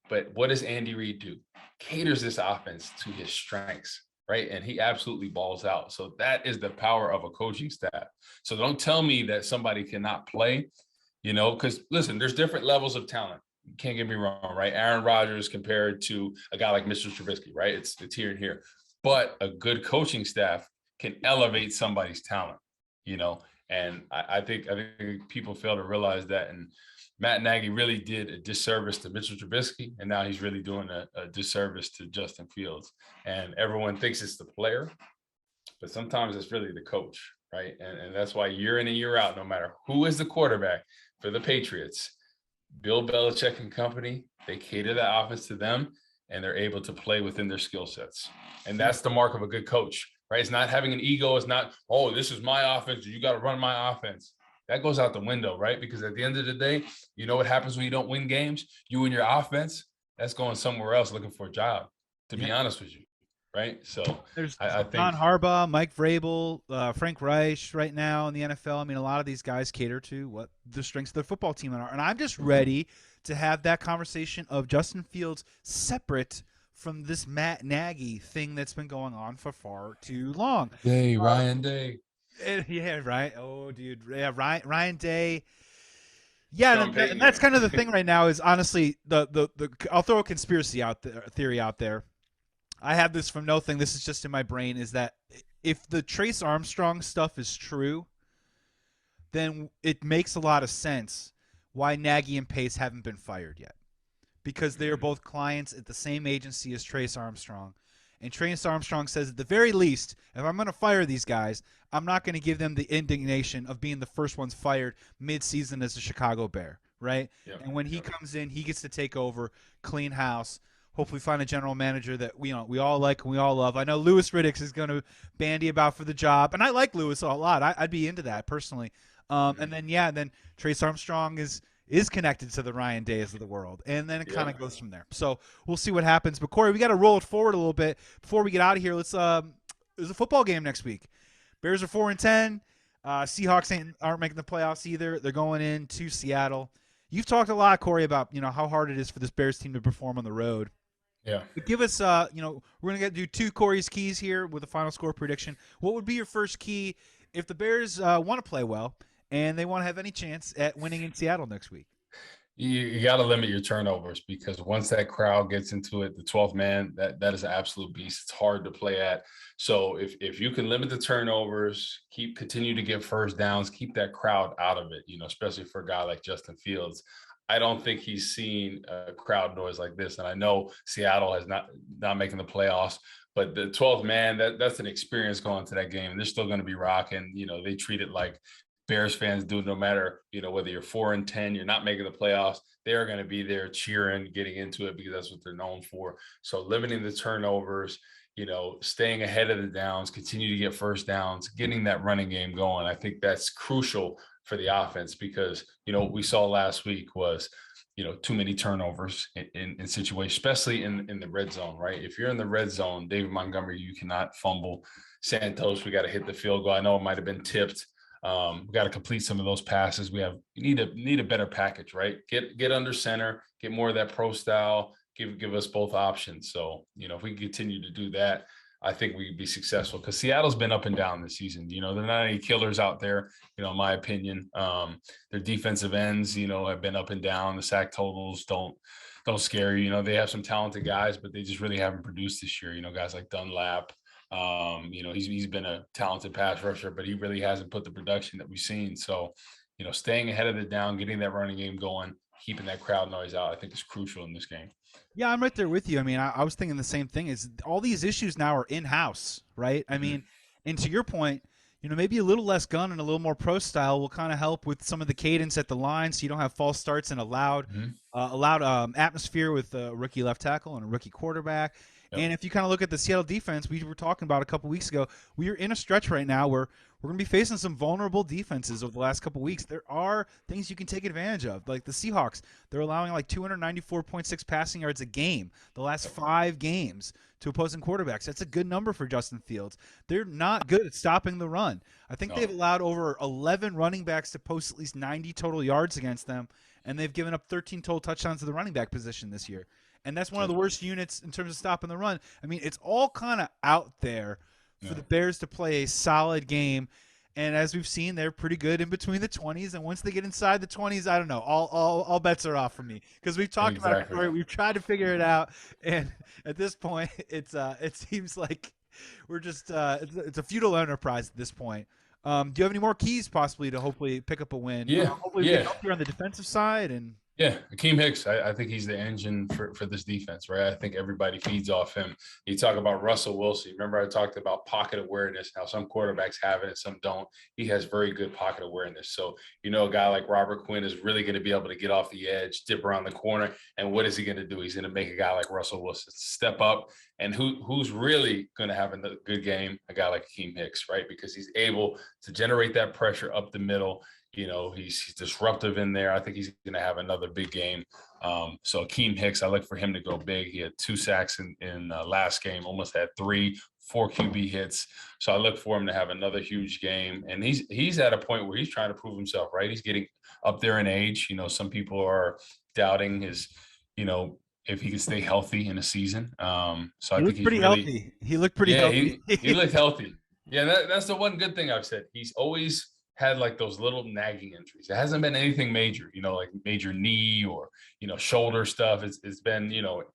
Speaker 2: But what does Andy Reid do? Caters this offense to his strengths, right? And he absolutely balls out. So that is the power of a coaching staff. So don't tell me that somebody cannot play. Because listen, there's different levels of talent. You can't get me wrong, right? Aaron Rodgers compared to a guy like Mr. Trubisky, right? It's here and here. But a good coaching staff can elevate somebody's talent, and I think people fail to realize that. And Matt Nagy really did a disservice to Mr. Trubisky, and now he's really doing a disservice to Justin Fields. And everyone thinks it's the player, but sometimes it's really the coach, right? And that's why year in and year out, no matter who is the quarterback for the Patriots, Bill Belichick and company, they cater that offense to them, and they're able to play within their skill sets. And that's the mark of a good coach, right? It's not having an ego. It's not, oh, this is my offense. You got to run my offense. That goes out the window, right? Because at the end of the day, you know what happens when you don't win games? You and your offense, that's going somewhere else looking for a job, to be honest with you. Right. So
Speaker 1: there's
Speaker 2: I think
Speaker 1: John Harbaugh, Mike Vrabel, Frank Reich right now in the NFL. I mean, a lot of these guys cater to what the strengths of their football team are. And I'm just ready to have that conversation of Justin Fields separate from this Matt Nagy thing that's been going on for far too long.
Speaker 2: Ryan Day.
Speaker 1: Yeah, right. Oh, dude. Yeah, Ryan Day. Yeah, and that's kind of the thing right now is honestly the I'll throw a conspiracy theory out there. I have this from nothing. This is just in my brain, is that if the Trace Armstrong stuff is true, then it makes a lot of sense why Nagy and Pace haven't been fired yet. Because they are both clients at the same agency as Trace Armstrong. And Trace Armstrong says at the very least, if I'm going to fire these guys, I'm not going to give them the indignation of being the first ones fired mid-season as a Chicago Bear, right? Yep. And when he comes in, he gets to take over, clean house, hopefully find a general manager that we all like and we all love. I know Louis Riddick is going to bandy about for the job, and I like Louis a lot. I'd be into that personally. And then Trace Armstrong is connected to the Ryan Days of the world, and then it kind of goes from there. So we'll see what happens. But Corey, we got to roll it forward a little bit before we get out of here. There's a football game next week. Bears are 4-10. Seahawks aren't making the playoffs either. They're going into Seattle. You've talked a lot, Corey, about how hard it is for this Bears team to perform on the road.
Speaker 2: Yeah.
Speaker 1: But give us, we're gonna do two Corey's keys here with a final score prediction. What would be your first key if the Bears want to play well and they want to have any chance at winning in Seattle next week?
Speaker 2: You got to limit your turnovers because once that crowd gets into it, the 12th man, that is an absolute beast. It's hard to play at. So if you can limit the turnovers, continue to get first downs, keep that crowd out of it, especially for a guy like Justin Fields. I don't think he's seen a crowd noise like this. And I know Seattle has not making the playoffs, but the 12th man, that's an experience going to that game. They're still going to be rocking. They treat it like Bears fans do, no matter, whether you're 4-10, you're not making the playoffs, they're going to be there cheering, getting into it because that's what they're known for. So limiting the turnovers, staying ahead of the downs, continue to get first downs, getting that running game going. I think that's crucial for the offense because, what we saw last week was, too many turnovers in situations, especially in the red zone, right? If you're in the red zone, David Montgomery, you cannot fumble. Santos, we got to hit the field goal. I know it might have been tipped. We got to complete some of those passes. You need a better package, right? Get under center, get more of that pro style, give us both options. So, if we continue to do that, I think we could be successful because Seattle's been up and down this season. They're not any killers out there, in my opinion. Their defensive ends, have been up and down. The sack totals don't scare you. They have some talented guys, but they just really haven't produced this year. Guys like Dunlap. He's been a talented pass rusher, but he really hasn't put the production that we've seen. So, staying ahead of the down, getting that running game going, keeping that crowd noise out, I think is crucial in this game.
Speaker 1: Yeah, I'm right there with you. I mean, I was thinking the same thing. Is all these issues now are in house, right? I mean, and to your point, maybe a little less gun and a little more pro style will kind of help with some of the cadence at the line, so you don't have false starts and a loud atmosphere with a rookie left tackle and a rookie quarterback.
Speaker 2: Yep.
Speaker 1: And if you kind of look at the Seattle defense, we were talking about a couple weeks ago, we are in a stretch right now where we're going to be facing some vulnerable defenses over the last couple weeks. There are things you can take advantage of, like the Seahawks. They're allowing like 294.6 passing yards a game the last 5 games to opposing quarterbacks. That's a good number for Justin Fields. They're not good at stopping the run. I think they've allowed over 11 running backs to post at least 90 total yards against them, and they've given up 13 total touchdowns to the running back position this year. And that's one of the worst units in terms of stopping the run. I mean, it's all kind of out there for the Bears to play a solid game. And as we've seen, they're pretty good in between the 20s. And once they get inside the 20s, I don't know. All bets are off for me because we've talked about it. We've tried to figure it out, and at this point, it seems like we're just it's a futile enterprise at this point. Do you have any more keys possibly to hopefully pick up a win?
Speaker 2: Yeah,
Speaker 1: hopefully we get up here on the defensive side and.
Speaker 2: Yeah, Akiem Hicks, I think he's the engine for this defense, right? I think everybody feeds off him. You talk about Russell Wilson. Remember I talked about pocket awareness, how some quarterbacks have it and some don't. He has very good pocket awareness. So, a guy like Robert Quinn is really going to be able to get off the edge, dip around the corner. And what is he going to do? He's going to make a guy like Russell Wilson step up. And who's really going to have a good game? A guy like Akiem Hicks, right? Because he's able to generate that pressure up the middle. He's disruptive in there. I think he's going to have another big game. So Akiem Hicks, I look for him to go big. He had 2 sacks in last game, almost had 4 QB hits. So I look for him to have another huge game. And he's at a point where he's trying to prove himself, right? He's getting up there in age. Some people are doubting his, if he can stay healthy in a season. So I think he's
Speaker 1: pretty healthy. He looked pretty healthy.
Speaker 2: He looked healthy. Yeah, that's the one good thing I've said. He's always had like those little nagging injuries. It hasn't been anything major, like major knee or, shoulder stuff. It's been,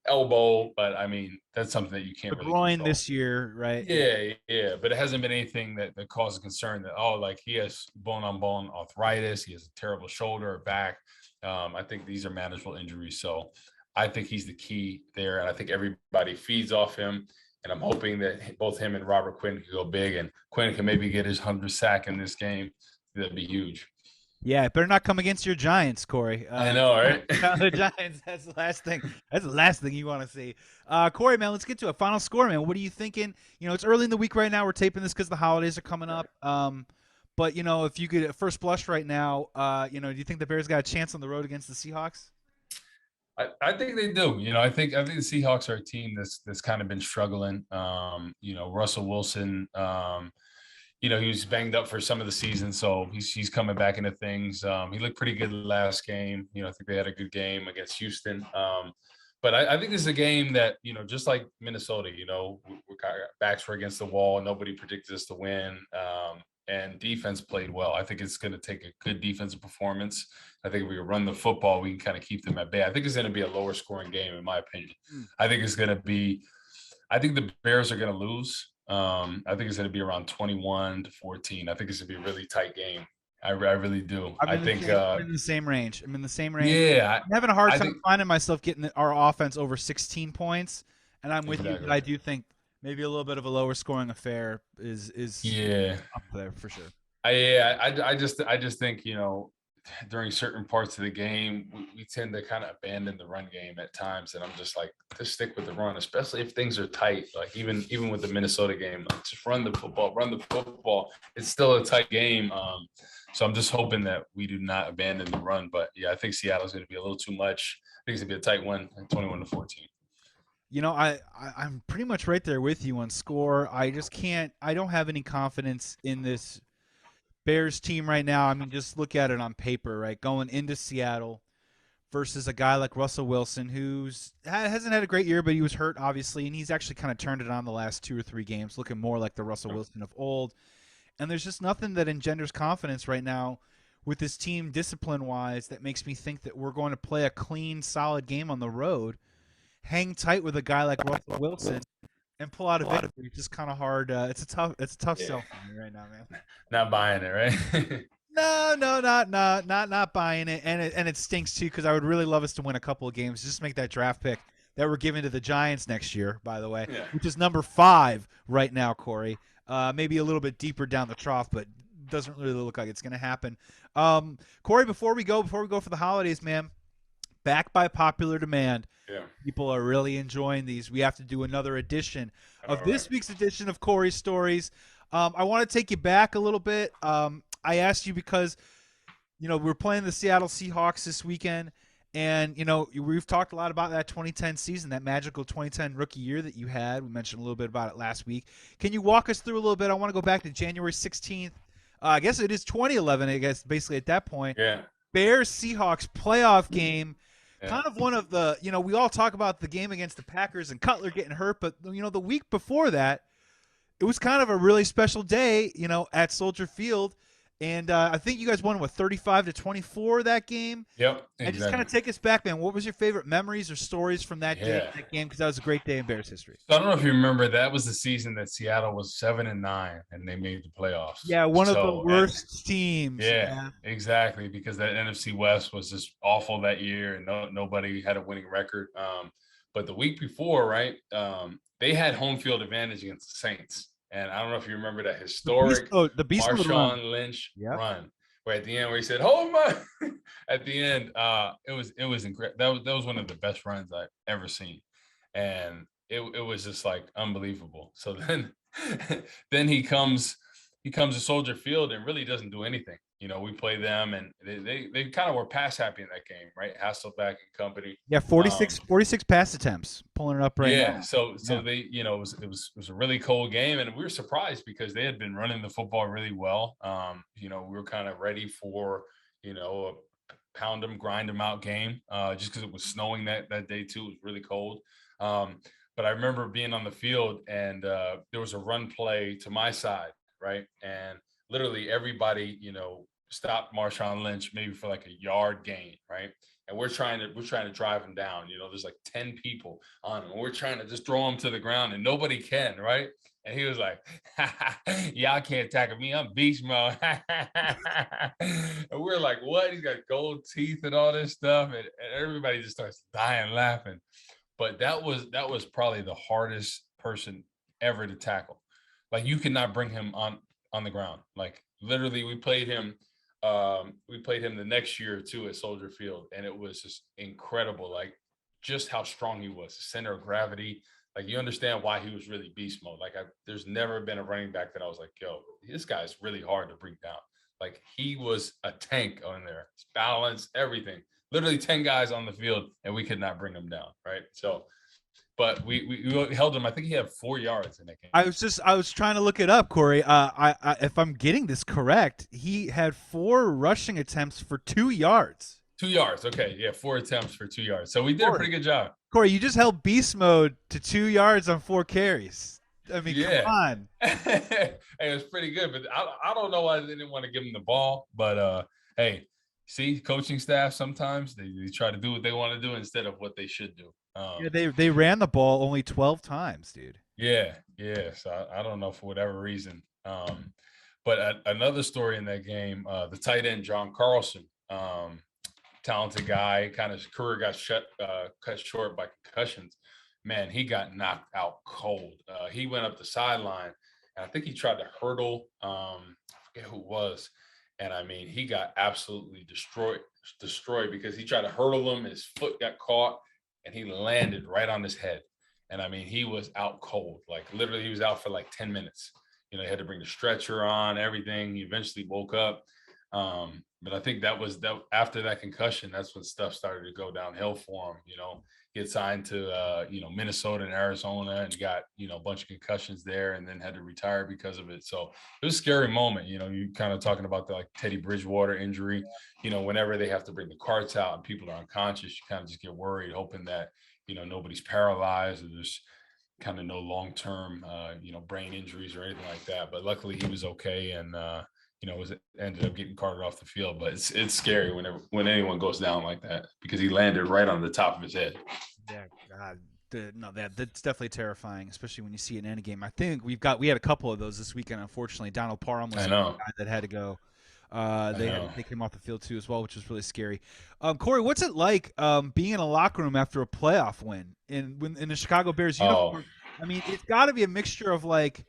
Speaker 2: elbow, but I mean, that's something that you can't really
Speaker 1: groin
Speaker 2: control.
Speaker 1: this year, right?
Speaker 2: Yeah. But it hasn't been anything that causes concern that, like he has bone on bone arthritis. He has a terrible shoulder or back. I think these are manageable injuries. So I think he's the key there. And I think everybody feeds off him. And I'm hoping that both him and Robert Quinn can go big, and Quinn can maybe get his 100th sack in this game. That'd be huge.
Speaker 1: Yeah, it better not come against your Giants, Corey.
Speaker 2: I know, right?
Speaker 1: The Giants. That's the last thing. That's the last thing you want to see. Corey, man, let's get to a final score, man. What are you thinking? It's early in the week right now. We're taping this because the holidays are coming up. But if you could at first blush right now, do you think the Bears got a chance on the road against the Seahawks?
Speaker 2: I think they do. I think the Seahawks are a team that's kind of been struggling. Russell Wilson. He was banged up for some of the season, so he's coming back into things. He looked pretty good last game. I think they had a good game against Houston. But I think this is a game that, just like Minnesota, we're kind of backs were against the wall. Nobody predicted us to win. And defense played well. I think it's going to take a good defensive performance. I think if we run the football, we can kind of keep them at bay. I think it's going to be a lower scoring game, in my opinion. I think the Bears are going to lose. I think it's going to be around 21-14. I think it's going to be a really tight game. I really do.
Speaker 1: I'm in the same range.
Speaker 2: Yeah.
Speaker 1: I'm having a hard time finding myself getting our offense over 16 points, and I'm with you. But I do think maybe a little bit of a lower scoring affair is up there for sure.
Speaker 2: I just think, during certain parts of the game, we tend to kind of abandon the run game at times, and I'm just like, just stick with the run, especially if things are tight. Like even with the Minnesota game, like, just run the football. It's still a tight game. So I'm just hoping that we do not abandon the run. But yeah, I think Seattle's going to be a little too much. I think it's going to be a tight one, 21-14.
Speaker 1: I'm pretty much right there with you on score. I don't have any confidence in this Bears team right now. I mean, just look at it on paper, right? Going into Seattle versus a guy like Russell Wilson, hasn't had a great year, but he was hurt, obviously, and he's actually kind of turned it on the last 2 or 3 games, looking more like the Russell Wilson of old. And there's just nothing that engenders confidence right now with this team discipline-wise that makes me think that we're going to play a clean, solid game on the road, hang tight with a guy like Russell Wilson, and pull out a victory. It's just kind of hard. It's a tough sell for me right now, man.
Speaker 2: Not buying it, right?
Speaker 1: No, not buying it, and it stinks too because I would really love us to win a couple of games, just make that draft pick that we're giving to the Giants next year, by the way, which is number 5 right now, Corey. Maybe a little bit deeper down the trough, but doesn't really look like it's going to happen. Corey, before we go for the holidays, man, back by popular demand.
Speaker 2: Yeah.
Speaker 1: People are really enjoying these. We have to do another edition of this week's edition of Corey's Stories. I want to take you back a little bit. I asked you because, we're playing the Seattle Seahawks this weekend, and, we've talked a lot about that 2010 season, that magical 2010 rookie year that you had. We mentioned a little bit about it last week. Can you walk us through a little bit? I want to go back to January 16th. I guess it is 2011, I guess, basically at that point.
Speaker 2: Yeah.
Speaker 1: Bears-Seahawks playoff game. Yeah. Kind of one of the, we all talk about the game against the Packers and Cutler getting hurt, but, the week before that, it was kind of a really special day, at Soldier Field. And I think you guys won, 35-24 that game?
Speaker 2: Yep, exactly.
Speaker 1: And just kind of take us back, man. What was your favorite memories or stories from that day, that game? Because that was a great day in Bears history.
Speaker 2: So I don't know if you remember, that was the season that Seattle was 7-9, and they made the playoffs.
Speaker 1: Yeah, one of the worst teams.
Speaker 2: Yeah, exactly, because that NFC West was just awful that year, and nobody had a winning record. But the week before, right, they had home field advantage against the Saints. And I don't know if you remember that historic Marshawn Lynch run, where at the end where he said, "Hold my," at the end, it was incredible. That was one of the best runs I've ever seen, and it was just like unbelievable. So then he comes to Soldier Field and really doesn't do anything. We play them, and they kind of were pass happy in that game, right? Hasselbeck and company.
Speaker 1: Yeah, 46 pass attempts, pulling it up right now.
Speaker 2: Yeah, so they, it was a really cold game, and we were surprised because they had been running the football really well. We were kind of ready for, a pound them, grind them out game, just because it was snowing that day too. It was really cold. But I remember being on the field, and there was a run play to my side, right, and literally everybody, stopped Marshawn Lynch maybe for like a yard gain, right? And we're trying to drive him down. There's like 10 people on him. And we're trying to just throw him to the ground, and nobody can, right? And he was like, "Y'all can't tackle me. I'm beast mode." And we're like, "What?" He's got gold teeth and all this stuff, and everybody just starts dying laughing. But that was probably the hardest person ever to tackle. Like, you could not bring him on the ground. Like, literally, we played him the next year too at Soldier Field, and it was just incredible, like just how strong he was, the center of gravity. Like, you understand why he was really beast mode. Like, there's never been a running back that I was like, yo, this guy's really hard to bring down. Like, he was a tank on there. His balance, everything. Literally 10 guys on the field, and we could not bring him down, right? So, but we held him. I think he had 4 yards in that game.
Speaker 1: I was trying to look it up, Corey. If I'm getting this correct, he had 4 rushing attempts for 2 yards
Speaker 2: 2 yards. Okay, yeah, 4 attempts for 2 yards. So we did a
Speaker 1: Corey,
Speaker 2: pretty good job.
Speaker 1: Corey, you just held beast mode to 2 yards on 4 carries. I mean, come
Speaker 2: Yeah.
Speaker 1: on.
Speaker 2: Hey, it was pretty good, but I don't know why they didn't want to give him the ball. But hey, see, coaching staff sometimes they try to do what they want to do instead of what they should do.
Speaker 1: Yeah, they ran the ball only 12 times, dude.
Speaker 2: Yeah. So I don't know for whatever reason. But another story in that game, the tight end John Carlson, talented guy, kind of career got cut short by concussions. Man, he got knocked out cold. He went up the sideline, and I think he tried to hurdle. I forget who it was, and I mean, he got absolutely destroyed because he tried to hurdle him. His foot got caught, and he landed right on his head. And I mean, he was out cold. Like literally, he was out for like 10 minutes. You know, he had to bring the stretcher on, everything. He eventually woke up. But I think that after that concussion, that's when stuff started to go downhill for him. You know, he had signed to Minnesota and Arizona and got a bunch of concussions there, and then had to retire because of it. So it was a scary moment. You know, you kind of talking about the like Teddy Bridgewater injury. You know, whenever they have to bring the carts out and people are unconscious, you kind of just get worried, hoping that nobody's paralyzed or there's kind of no long-term brain injuries or anything like that. But luckily he was okay, and ended up getting carted off the field. But it's scary when anyone goes down like that, because he landed right on the top of his head.
Speaker 1: Yeah, God. That's definitely terrifying, especially when you see it in any game. I think we had a couple of those this weekend. Unfortunately, Donald Parham was the guy that had to go. They had to take him off the field too as well, which was really scary. Corey, what's it like being in a locker room after a playoff win in the Chicago Bears uniform? I mean, it's got to be a mixture of like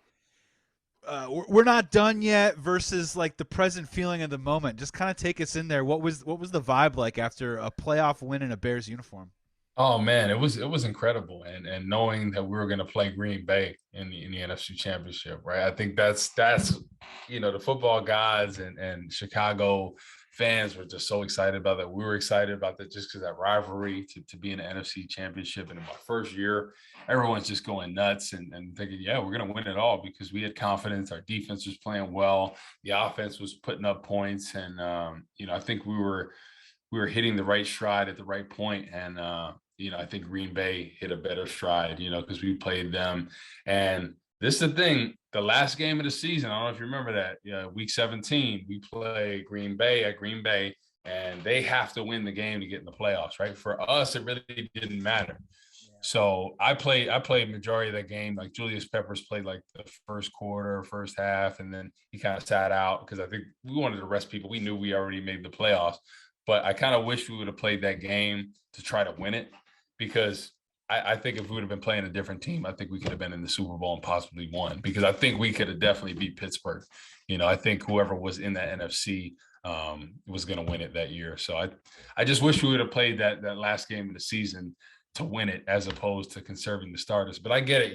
Speaker 1: we're not done yet versus like the present feeling of the moment. Just kind of take us in there. What was the vibe like after a playoff win in a Bears uniform?
Speaker 2: Oh man, it was incredible, and knowing that we were going to play Green Bay in the NFC Championship, right? I think that's the football gods and Chicago fans were just so excited about that. We were excited about that just because that rivalry to be in the NFC Championship. And in my first year, everyone's just going nuts and thinking, yeah, we're going to win it all, because we had confidence. Our defense was playing well. The offense was putting up points, and I think we were hitting the right stride at the right point, and I think Green Bay hit a better stride, because we played them. And this is the thing, the last game of the season, I don't know if you remember that, week 17, we play Green Bay at Green Bay, and they have to win the game to get in the playoffs, right? For us, it really didn't matter. So I played majority of that game. Like Julius Peppers played like the first quarter, first half, and then he kind of sat out because I think we wanted to rest people. We knew we already made the playoffs, but I kind of wish we would have played that game to try to win it, because I think if we would have been playing a different team, I think we could have been in the Super Bowl and possibly won, because I think we could have definitely beat Pittsburgh. I think whoever was in that NFC was going to win it that year. So I just wish we would have played that last game of the season to win it, as opposed to conserving the starters. But I get it.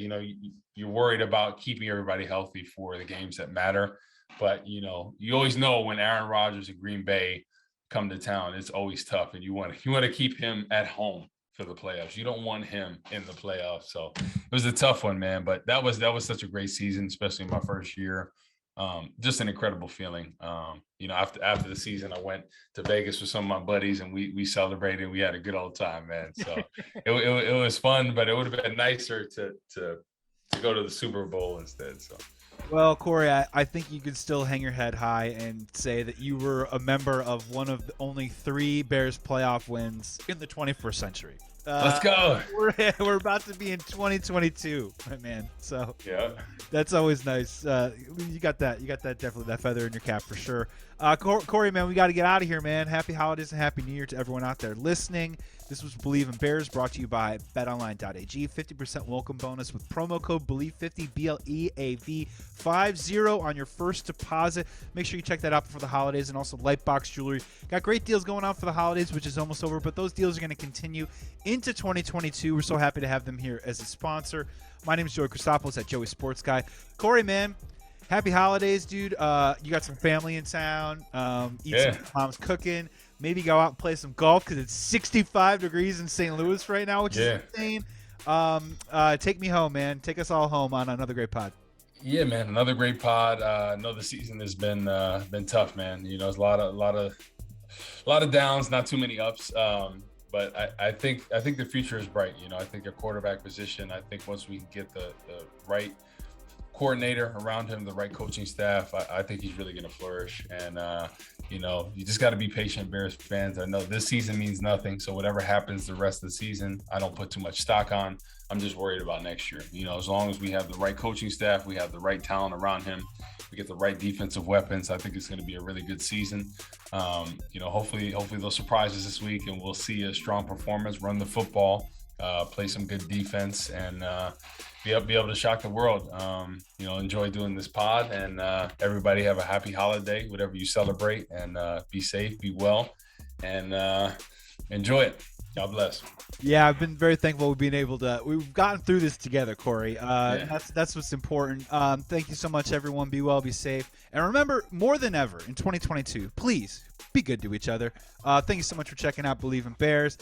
Speaker 2: You're worried about keeping everybody healthy for the games that matter. But, you always know when Aaron Rodgers and Green Bay come to town, it's always tough. And you want to keep him at home for the playoffs. You don't want him in the playoffs. So it was a tough one, man. But that was such a great season, especially in my first year. Just an incredible feeling. After the season, I went to Vegas with some of my buddies, and we celebrated. We had a good old time, man. So it was fun, but it would have been nicer to go to the Super Bowl instead. So.
Speaker 1: Well, Corey, I think you can still hang your head high and say that you were a member of one of the only 3 Bears playoff wins in the 21st century.
Speaker 2: Let's go.
Speaker 1: We're about to be in 2022, my man. So
Speaker 2: yeah,
Speaker 1: that's always nice. You got that. You got that, definitely that feather in your cap for sure. Corey, man, we got to get out of here, man. Happy holidays and happy New Year to everyone out there listening. This was Believe in Bears, brought to you by BetOnline.ag. 50% welcome bonus with promo code BLEAV50, BLEAV50 on your first deposit. Make sure you check that out before the holidays, and also Lightbox Jewelry. Got great deals going on for the holidays, which is almost over, but those deals are going to continue into 2022. We're so happy to have them here as a sponsor. My name is Joey Christopoulos at Joey Sports Guy. Corey, man, happy holidays, dude. You got some family in town. Some mom's cooking. Maybe go out and play some golf, because it's 65 degrees in St. Louis right now, which is insane. Take me home, man. Take us all home on another great pod.
Speaker 2: Yeah, man, another great pod. I know the season has been tough, man. There's a lot of A lot of downs, not too many ups. But I think the future is bright. You know, I think a quarterback position. I think once we get the right coordinator around him, the right coaching staff, I think he's really going to flourish. And you know, you just got to be patient, Bears fans. I know this season means nothing, so whatever happens the rest of the season, I don't put too much stock on. I'm just worried about next year. You know, as long as we have the right coaching staff, we have the right talent around him, we get the right defensive weapons, I think it's going to be a really good season. You know, hopefully they'll surprise us this week, and we'll see a strong performance, run the football, play some good defense, and be able to shock the world. You know, enjoy doing this pod, and everybody have a happy holiday, whatever you celebrate, and be safe, be well, and enjoy it. God bless.
Speaker 1: Yeah, I've been very thankful we've gotten through this together, Corey. That's what's important. Thank you so much, everyone. Be well, be safe. And remember, more than ever in 2022, please be good to each other. Thank you so much for checking out Believe in Bears.